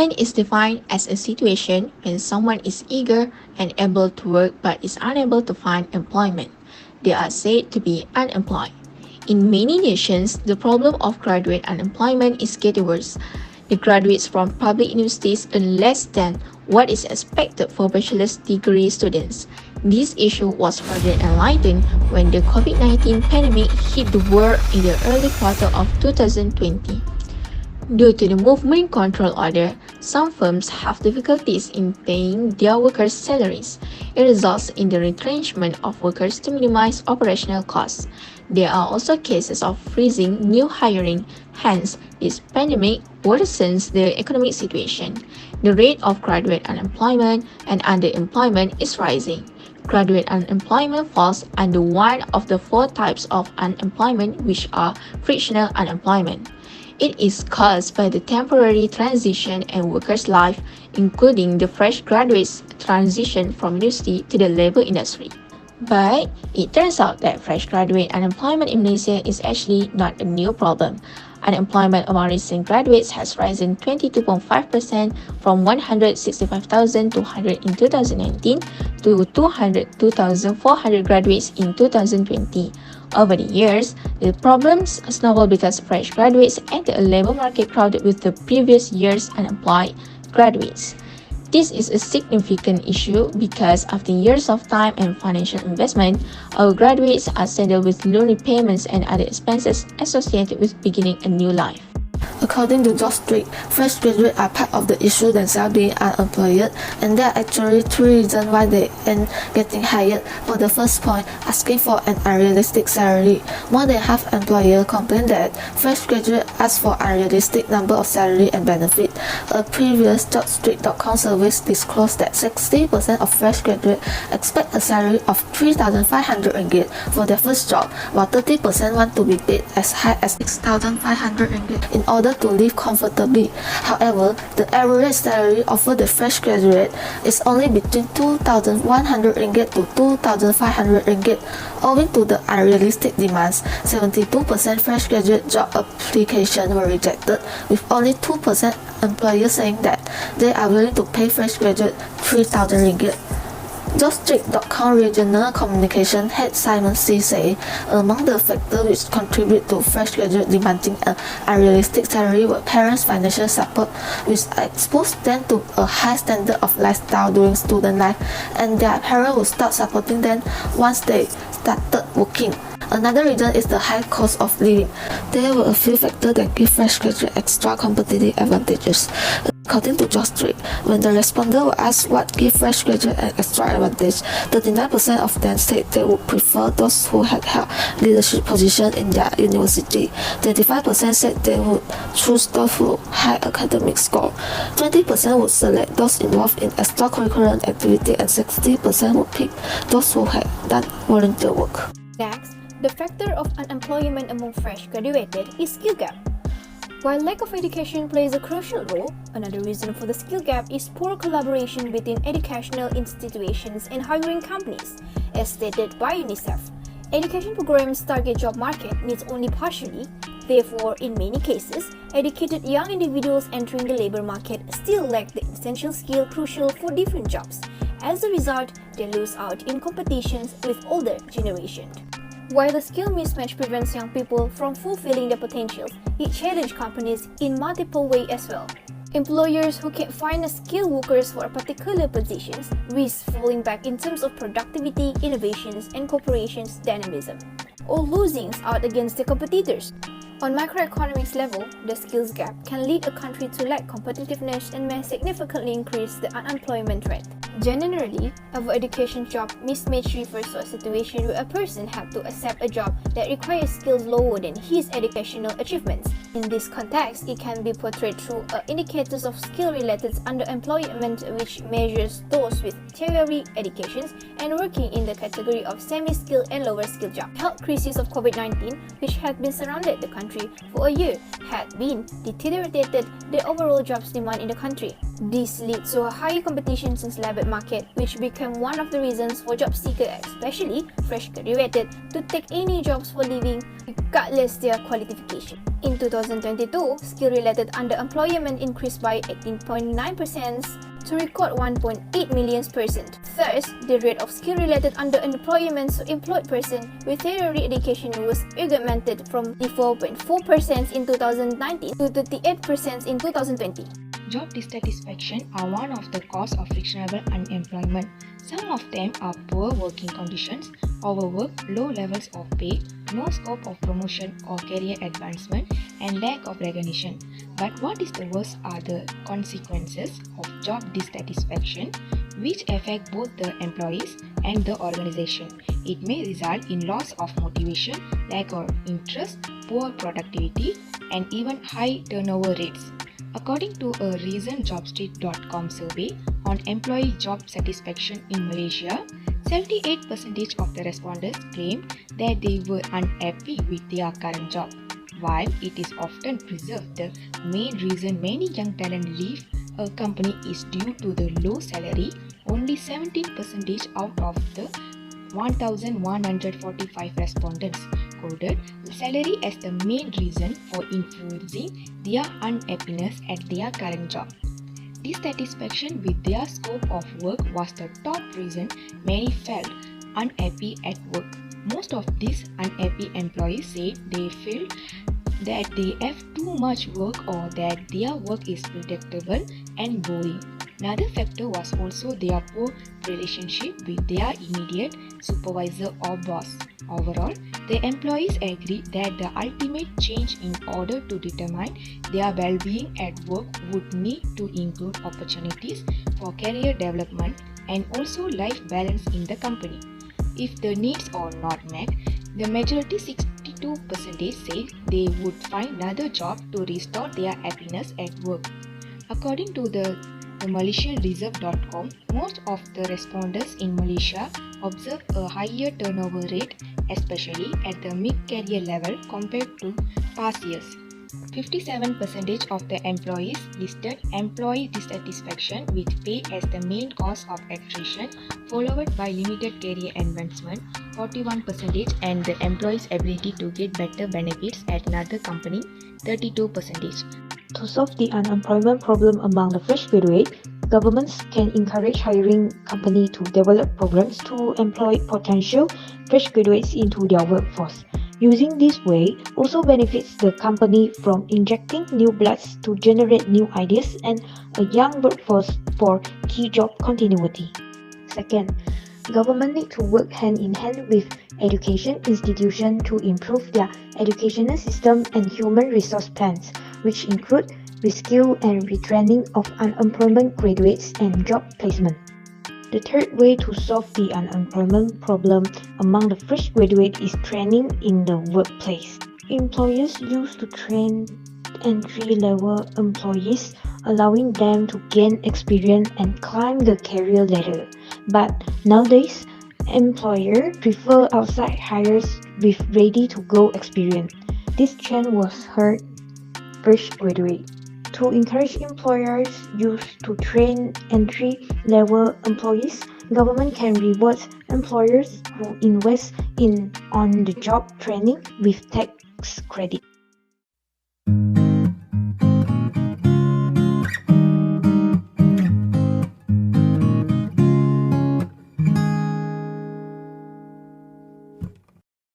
Unemployment is defined as a situation when someone is eager and able to work but is unable to find employment. They are said to be unemployed. In many nations, the problem of graduate unemployment is getting worse. The graduates from public universities earn less than what is expected for bachelor's degree students. This issue was further enlightened when the COVID-19 pandemic hit the world in the early quarter of 2020. Due to the movement control order, some firms have difficulties in paying their workers' salaries. It results in the retrenchment of workers to minimize operational costs. There are also cases of freezing new hiring, hence, this pandemic worsens the economic situation. The rate of graduate unemployment and underemployment is rising. Graduate unemployment falls under one of the four types of unemployment, which are frictional unemployment. It is caused by the temporary transition in workers' life, including the fresh graduates' transition from university to the labor industry. But it turns out that fresh graduate unemployment in Malaysia is actually not a new problem. Unemployment among recent graduates has risen 22.5% from 165,200 in 2019 to 202,400 graduates in 2020. Over the years, the problems snowballed because fresh graduates enter a labor market crowded with the previous year's unemployed graduates. This is a significant issue because after years of time and financial investment, our graduates are saddled with loan repayments and other expenses associated with beginning a new life. According to Job Street, fresh graduates are part of the issue themselves being unemployed, and there are actually three reasons why they end getting hired. For the first point, asking for an unrealistic salary. More than half employers complain that fresh graduates ask for unrealistic number of salary and benefit. A previous JobStreet.com survey disclosed that 60% of fresh graduates expect a salary of 3,500 ringgit for their first job, while 30% want to be paid as high as 6,500 ringgit in order to live comfortably. However, the average salary offered the fresh graduate is only between 2,100 ringgit to 2,500 ringgit. Owing to the unrealistic demands, 72% fresh graduate job applications were rejected, with only 2% employers saying that they are willing to pay fresh graduate 3,000 ringgit. JobStreet.com regional communication head Simon C. say, among the factors which contribute to fresh graduate demanding an unrealistic salary were parents' financial support, which exposed them to a high standard of lifestyle during student life, and their parents would start supporting them once they started working. Another reason is the high cost of living. There were a few factors that give fresh graduates extra competitive advantages. According to Job Street, when the respondents were asked what gives fresh graduates an extra advantage, 39% of them said they would prefer those who had held leadership positions in their university. 25% said they would choose those who had high academic score. 20% would select those involved in extracurricular activity, and 60% would pick those who had done volunteer work. Next, the factor of unemployment among fresh graduated is skill gap. While lack of education plays a crucial role, another reason for the skill gap is poor collaboration between educational institutions and hiring companies, as stated by UNICEF. Education programs target job market needs only partially. Therefore, in many cases, educated young individuals entering the labor market still lack the essential skill crucial for different jobs. As a result, they lose out in competitions with older generation. While the skill mismatch prevents young people from fulfilling their potentials, it challenges companies in multiple ways as well. Employers who can't find skilled workers for a particular positions risk falling back in terms of productivity, innovations, and corporations' dynamism, or losing out against their competitors. On macroeconomics level, the skills gap can lead a country to lack competitiveness and may significantly increase the unemployment rate. Generally, our education job mismatch refers to a situation where a person had to accept a job that requires skills lower than his educational achievements. In this context, it can be portrayed through indicators of skill-related underemployment, which measures those with tertiary educations and working in the category of semi-skilled and lower-skilled jobs. Health crisis of COVID-19, which had been surrounded the country for a year, had been deteriorated the overall jobs demand in the country. This leads to a higher competition since labor private market, which became one of the reasons for job seekers, especially fresh graduated, to take any jobs for living regardless their qualification. In 2022, skill-related underemployment increased by 18.9% to record 1.8 million persons. Thus, the rate of skill-related underemployment to employed person with tertiary education was augmented from 4.4% in 2019 to 38% in 2020. Job dissatisfaction are one of the causes of frictional unemployment. Some of them are poor working conditions, overwork, low levels of pay, no scope of promotion or career advancement, and lack of recognition. But what is the worst are the consequences of job dissatisfaction, which affect both the employees and the organization. It may result in loss of motivation, lack of interest, poor productivity, and even high turnover rates. According to a recent jobstreet.com survey on employee job satisfaction in Malaysia, 78% of the respondents claimed that they were unhappy with their current job. While it is often preserved, the main reason many young talent leave a company is due to the low salary. Only 17% out of the 1,145 respondents quoted the salary as the main reason for influencing their unhappiness at their current job. Dissatisfaction with their scope of work was the top reason many felt unhappy at work. Most of these unhappy employees said they feel that they have too much work or that their work is predictable and boring. Another factor was also their poor relationship with their immediate supervisor or boss. Overall, the employees agreed that the ultimate change in order to determine their well-being at work would need to include opportunities for career development and also life balance in the company. If the needs are not met, the majority 62% say they would find another job to restore their happiness at work. According to the MalaysianReserve.com, most of the respondents in Malaysia observed a higher turnover rate, especially at the mid-career level compared to past years. 57% of the employees listed employee dissatisfaction with pay as the main cause of attrition, followed by limited career advancement, 41%, and the employee's ability to get better benefits at another company, 32%. To solve the unemployment problem among the fresh graduate, governments can encourage hiring companies to develop programs to employ potential fresh graduates into their workforce. Using this way also benefits the company from injecting new bloods to generate new ideas and a young workforce for key job continuity. Second, government need to work hand in hand with education institutions to improve their educational system and human resource plans, which include reskill and retraining of unemployment graduates and job placement. The third way to solve the unemployment problem among the fresh graduate is training in the workplace. Employers used to train entry-level employees, allowing them to gain experience and climb the career ladder. But nowadays, employers prefer outside hires with ready-to-go experience. This trend was heard fresh graduate. To encourage employers used to train entry-level employees, government can reward employers who invest in on-the-job training with tax credit.